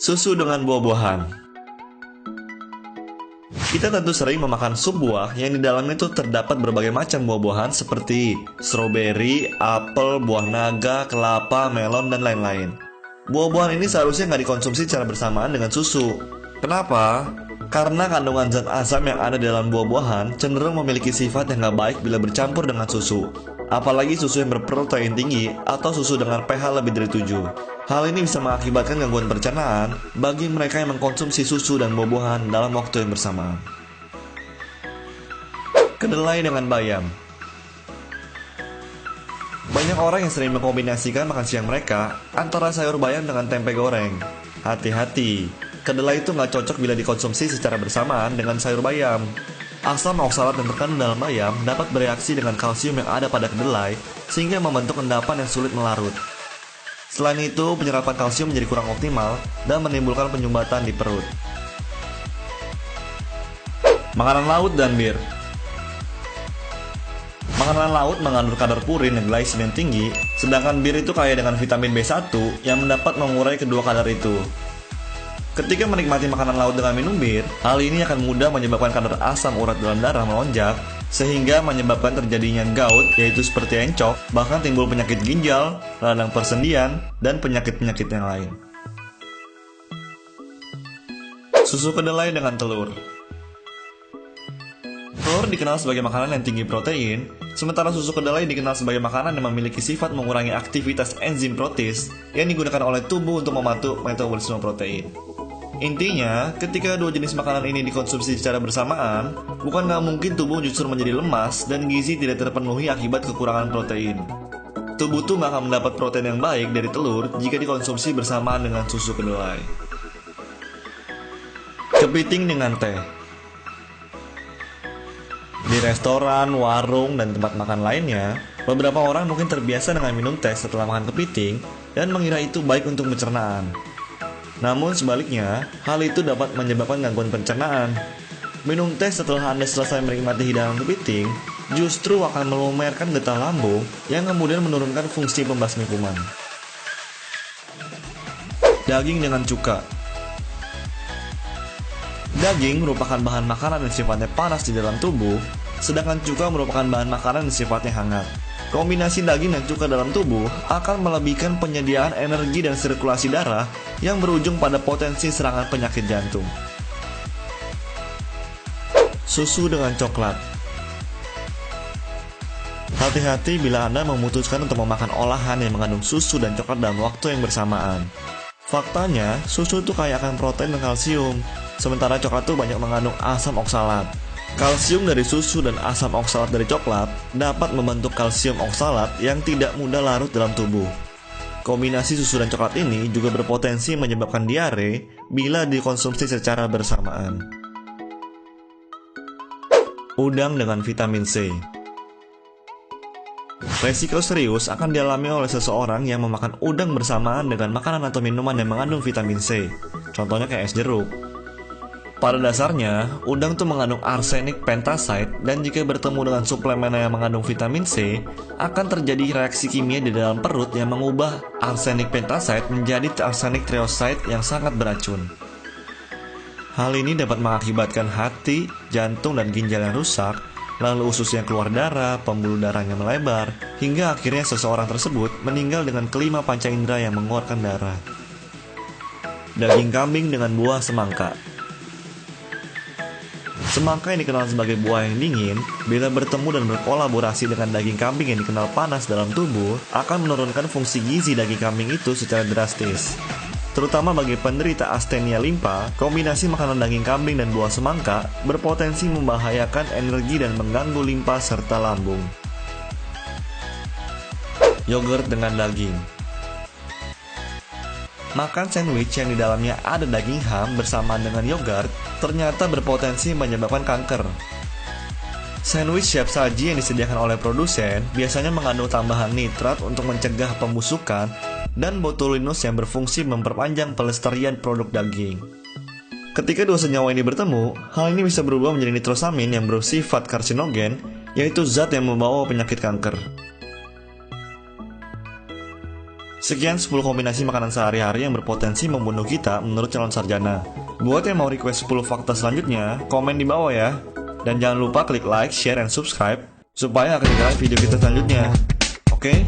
Susu dengan buah-buahan. Kita tentu sering memakan sup buah yang di dalamnya itu terdapat berbagai macam buah-buahan seperti stroberi, apel, buah naga, kelapa, melon, dan lain-lain. Buah-buahan ini seharusnya nggak dikonsumsi secara bersamaan dengan susu. Kenapa? Karena kandungan zat asam yang ada dalam buah-buahan cenderung memiliki sifat yang nggak baik bila bercampur dengan susu. Apalagi susu yang berprotein tinggi atau susu dengan pH lebih dari 7. Hal ini bisa mengakibatkan gangguan pencernaan bagi mereka yang mengkonsumsi susu dan buah-buahan dalam waktu yang bersamaan. Kedelai dengan bayam. Banyak orang yang sering mengkombinasikan makan siang mereka antara sayur bayam dengan tempe goreng. Hati-hati, kedelai itu nggak cocok bila dikonsumsi secara bersamaan dengan sayur bayam. Asam oksalat yang terkandung dalam bayam dapat bereaksi dengan kalsium yang ada pada kedelai sehingga membentuk endapan yang sulit melarut. Selain itu, penyerapan kalsium menjadi kurang optimal dan menimbulkan penyumbatan di perut. Makanan laut dan bir. Makanan laut mengandung kadar purin dan glycine yang tinggi, sedangkan bir itu kaya dengan vitamin B1 yang dapat mengurai kedua kadar itu. Ketika menikmati makanan laut dengan minum bir, hal ini akan mudah menyebabkan kadar asam urat dalam darah melonjak, sehingga menyebabkan terjadinya gout, yaitu seperti encok, bahkan timbul penyakit ginjal, radang persendian, dan penyakit-penyakit yang lain. Susu kedelai dengan telur. Telur dikenal sebagai makanan yang tinggi protein, sementara susu kedelai dikenal sebagai makanan yang memiliki sifat mengurangi aktivitas enzim protease yang digunakan oleh tubuh untuk membantu metabolisme protein. Intinya, ketika dua jenis makanan ini dikonsumsi secara bersamaan, bukan nggak mungkin tubuh justru menjadi lemas dan gizi tidak terpenuhi akibat kekurangan protein. Tubuh tuh nggak akan mendapat protein yang baik dari telur jika dikonsumsi bersamaan dengan susu kedelai. Kepiting dengan teh. Di restoran, warung, dan tempat makan lainnya, beberapa orang mungkin terbiasa dengan minum teh setelah makan kepiting dan mengira itu baik untuk pencernaan. Namun sebaliknya, hal itu dapat menyebabkan gangguan pencernaan. Minum teh setelah Anda selesai menikmati hidangan kepiting justru akan melumerkan getah lambung yang kemudian menurunkan fungsi pembasmi kuman. Daging dengan cuka. Daging merupakan bahan makanan yang sifatnya panas di dalam tubuh, sedangkan cuka merupakan bahan makanan yang sifatnya hangat. Kombinasi daging dan cuka dalam tubuh akan melebihkan penyediaan energi dan sirkulasi darah yang berujung pada potensi serangan penyakit jantung. Susu dengan coklat. Hati-hati bila Anda memutuskan untuk memakan olahan yang mengandung susu dan coklat dalam waktu yang bersamaan. Faktanya, susu itu kaya akan protein dan kalsium, sementara coklat itu banyak mengandung asam oksalat. Kalsium dari susu dan asam oksalat dari coklat dapat membentuk kalsium oksalat yang tidak mudah larut dalam tubuh. Kombinasi susu dan coklat ini juga berpotensi menyebabkan diare bila dikonsumsi secara bersamaan. Udang dengan vitamin C. Resiko serius akan dialami oleh seseorang yang memakan udang bersamaan dengan makanan atau minuman yang mengandung vitamin C. Contohnya kayak es jeruk. Pada dasarnya, udang itu mengandung arsenik pentaside dan jika bertemu dengan suplemen yang mengandung vitamin C, akan terjadi reaksi kimia di dalam perut yang mengubah arsenik pentaside menjadi arsenik trioside yang sangat beracun. Hal ini dapat mengakibatkan hati, jantung, dan ginjal yang rusak, lalu usus yang keluar darah, pembuluh darahnya melebar, hingga akhirnya seseorang tersebut meninggal dengan kelima panca indera yang mengeluarkan darah. Daging kambing dengan buah semangka. Semangka yang dikenal sebagai buah yang dingin, bila bertemu dan berkolaborasi dengan daging kambing yang dikenal panas dalam tubuh, akan menurunkan fungsi gizi daging kambing itu secara drastis. Terutama bagi penderita astenia limpa, kombinasi makanan daging kambing dan buah semangka berpotensi membahayakan energi dan mengganggu limpa serta lambung. Yogurt dengan daging. Makan sandwich yang di dalamnya ada daging ham bersamaan dengan yogurt ternyata berpotensi menyebabkan kanker. Sandwich siap saji yang disediakan oleh produsen biasanya mengandung tambahan nitrat untuk mencegah pembusukan dan botulinus yang berfungsi memperpanjang pelestarian produk daging. Ketika dua senyawa ini bertemu, hal ini bisa berubah menjadi nitrosamin yang bersifat karsinogen, yaitu zat yang membawa penyakit kanker. Sekian 10 kombinasi makanan sehari-hari yang berpotensi membunuh kita menurut calon sarjana. Buat yang mau request 10 fakta selanjutnya, komen di bawah ya. Dan jangan lupa klik like, share, dan subscribe supaya gak ketinggalan video kita selanjutnya. Oke?